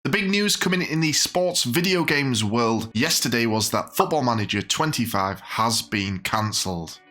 The big news coming in the sports video games world yesterday was that Football Manager 25 has been cancelled.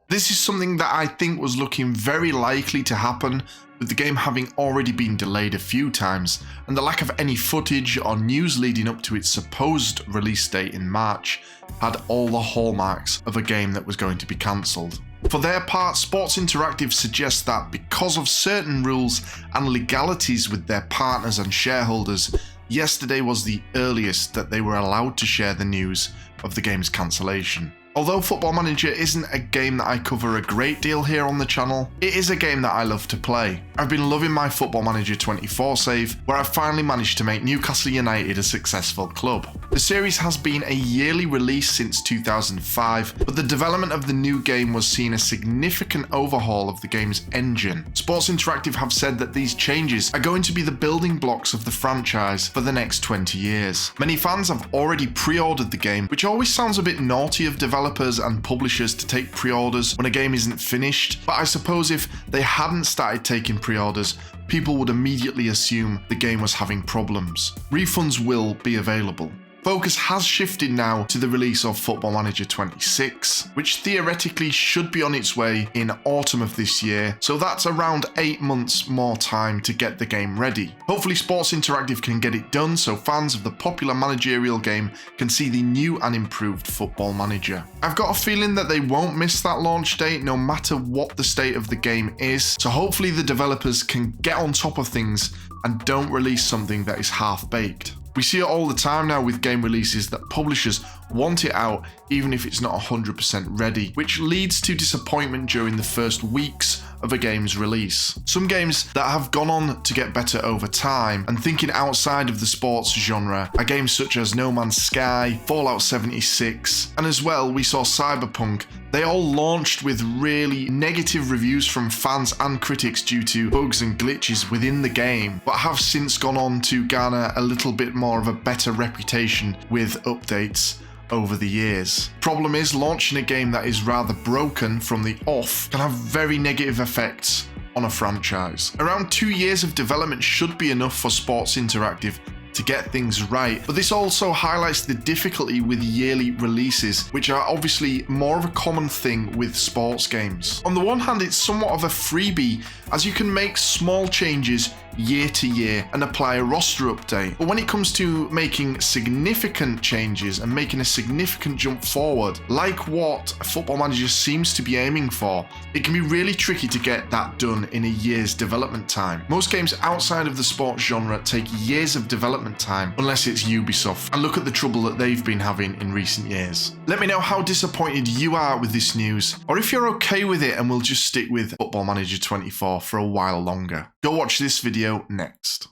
This is something that I think was looking very likely to happen, with the game having already been delayed a few times, and the lack of any footage or news leading up to its supposed release date in March had all the hallmarks of a game that was going to be cancelled. For their part, Sports Interactive suggests that because of certain rules and legalities with their partners and shareholders, yesterday was the earliest that they were allowed to share the news of the game's cancellation. Although Football Manager isn't a game that I cover a great deal here on the channel, it is a game that I love to play. I've been loving my Football Manager 24 save, where I finally managed to make Newcastle United a successful club. The series has been a yearly release since 2005, but the development of the new game was seeing a significant overhaul of the game's engine. Sports Interactive have said that these changes are going to be the building blocks of the franchise for the next 20 years. Many fans have already pre-ordered the game, which always sounds a bit naughty of developers and publishers to take pre-orders when a game isn't finished, but I suppose if they hadn't started taking pre-orders, people would immediately assume the game was having problems. Refunds will be available. Focus has shifted now to the release of Football Manager 26, which theoretically should be on its way in autumn of this year, so that's around 8 months more time to get the game ready. Hopefully Sports Interactive can get it done so fans of the popular managerial game can see the new and improved Football Manager. I've got a feeling that they won't miss that launch date no matter what the state of the game is, so hopefully the developers can get on top of things and don't release something that is half-baked. We see it all the time now with game releases that publishers want it out even if it's not 100% ready, which leads to disappointment during the first weeks of a game's release. Some games that have gone on to get better over time, and thinking outside of the sports genre, are games such as No Man's Sky, Fallout 76, and as well we saw Cyberpunk. They all launched with really negative reviews from fans and critics due to bugs and glitches within the game, but have since gone on to garner a little bit more of a better reputation with updates over the years. Problem is, launching a game that is rather broken from the off can have very negative effects on a franchise. Around 2 years of development should be enough for Sports Interactive to get things right, but this also highlights the difficulty with yearly releases, which are obviously more of a common thing with sports games. On the one hand, it's somewhat of a freebie, as you can make small changes year to year and apply a roster update. But when it comes to making significant changes and making a significant jump forward, like what Football Manager seems to be aiming for, it can be really tricky to get that done in a year's development time. Most games outside of the sports genre take years of development time, unless it's Ubisoft, and look at the trouble that they've been having in recent years. Let me know how disappointed you are with this news, or if you're okay with it and we'll just stick with Football Manager 24 for a while longer. Go watch this video next.